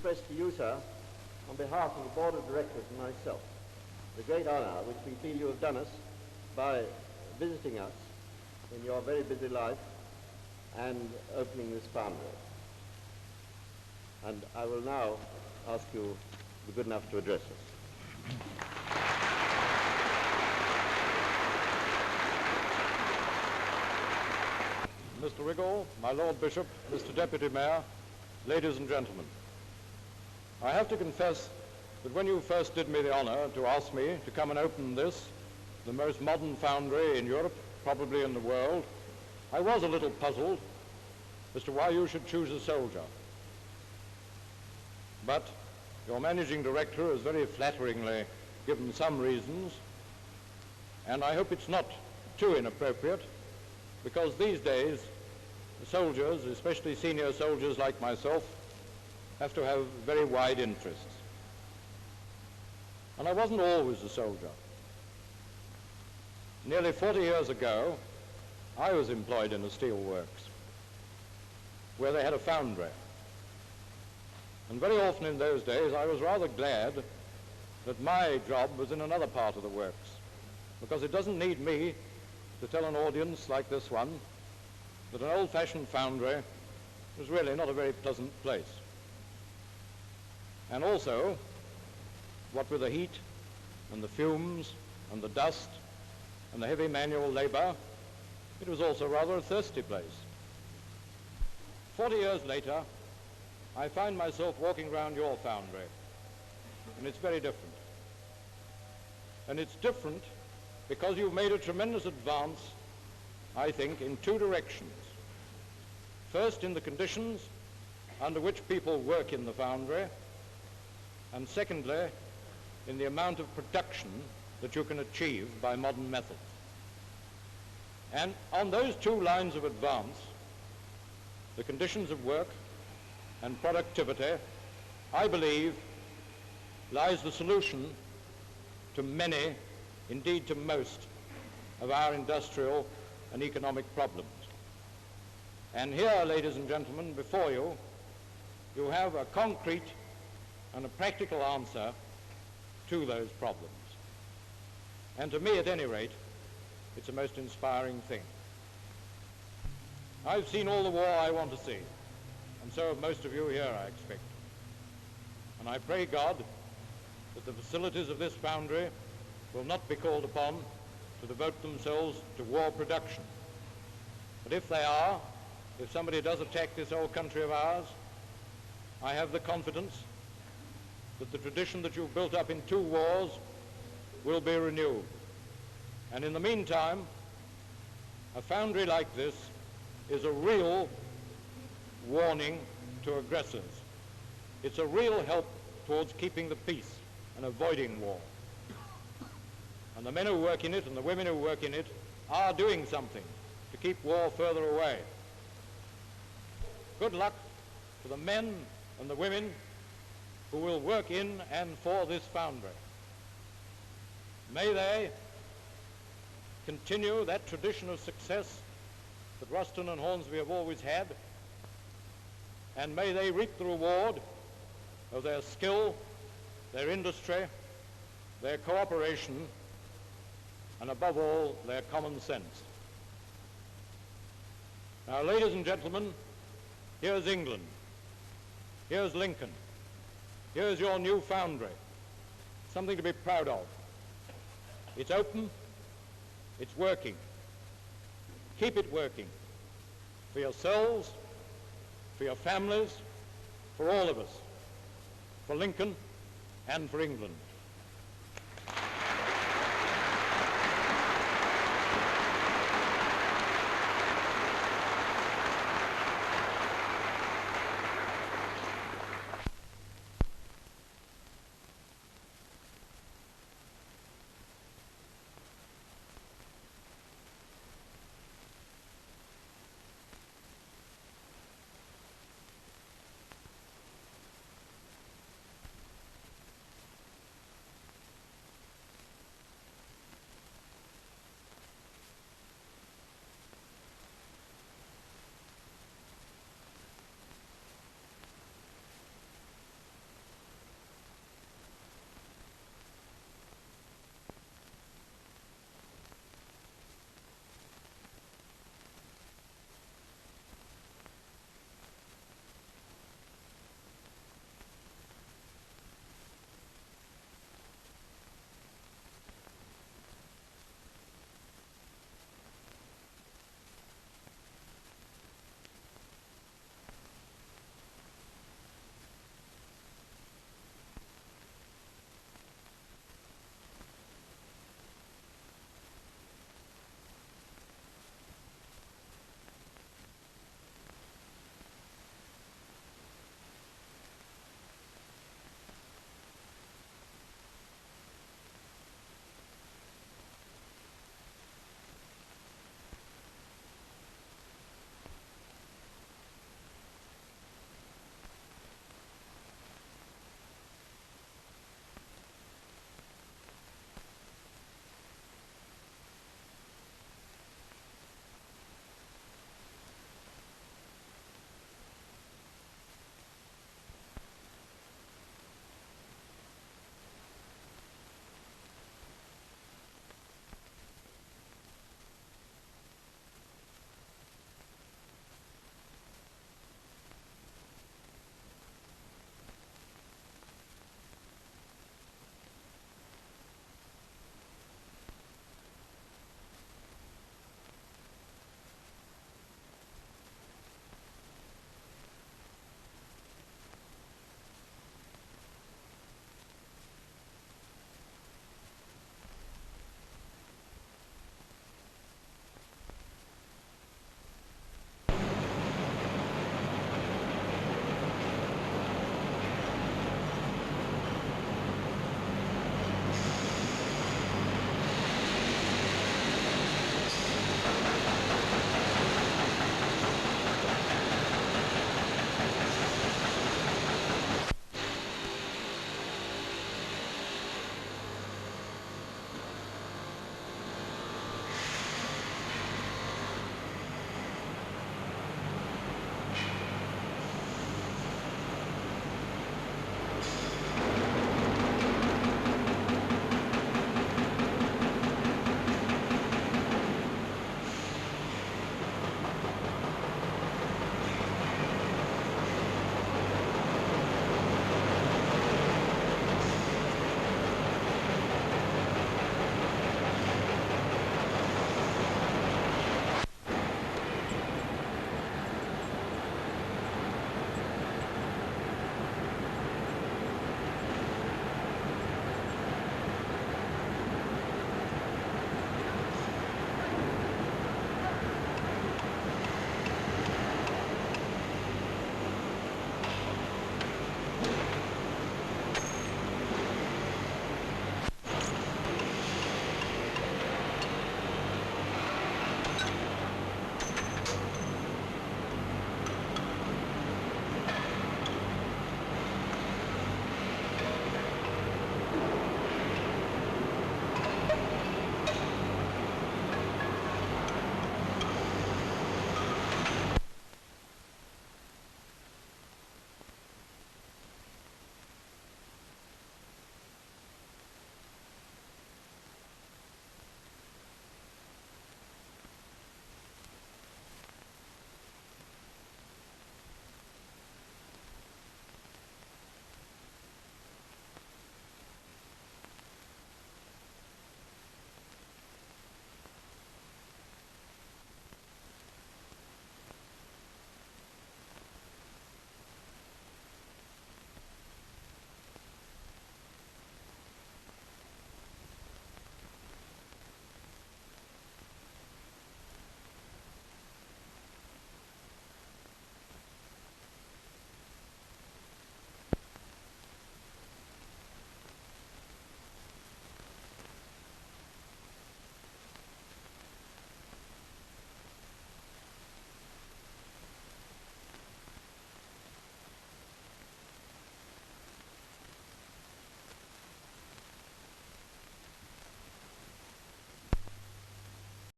express to you, sir, on behalf of the Board of Directors and myself, the great honour which we feel you have done us by visiting us in your very busy life and opening this foundry. And I will now ask you to be good enough to address us. Mr. Wiggle, my Lord Bishop, Mr. Deputy Mayor, ladies and gentlemen. I have to confess that when you first did me the honour to ask me to come and open this, the most modern foundry in Europe, probably in the world, I was a little puzzled as to why you should choose a soldier. But your managing director has very flatteringly given some reasons, and I hope it's not too inappropriate, because these days the soldiers, especially senior soldiers like myself, have to have very wide interests. And I wasn't always a soldier. Nearly 40 years ago, I was employed in a steel works where they had a foundry. And very often in those days, I was rather glad that my job was in another part of the works, because it doesn't need me to tell an audience like this one that an old-fashioned foundry was really not a very pleasant place. And also, what with the heat and the fumes and the dust and the heavy manual labor, it was also rather a thirsty place. 40 years later, I find myself walking around your foundry, and it's very different. And it's different because you've made a tremendous advance, I think, in two directions. First, in the conditions under which people work in the foundry, and secondly, in the amount of production that you can achieve by modern methods. And on those two lines of advance, the conditions of work and productivity, I believe, lies the solution to many, indeed to most, of our industrial and economic problems. And here, ladies and gentlemen, before you, you have a concrete and a practical answer to those problems. And to me, at any rate, it's a most inspiring thing. I've seen all the war I want to see, and so have most of you here, I expect. And I pray God that the facilities of this foundry will not be called upon to devote themselves to war production. But if they are, if somebody does attack this old country of ours, I have the confidence that the tradition that you've built up in 2 wars will be renewed. And in the meantime, a foundry like this is a real warning to aggressors. It's a real help towards keeping the peace and avoiding war. And the men who work in it and the women who work in it are doing something to keep war further away. Good luck to the men and the women who will work in and for this foundry. May they continue that tradition of success that Ruston and Hornsby have always had, and may they reap the reward of their skill, their industry, their cooperation, and above all, their common sense. Now, ladies and gentlemen, here's England, here's Lincoln, here's your new foundry, something to be proud of. It's open, it's working. Keep it working for yourselves, for your families, for all of us, for Lincoln and for England.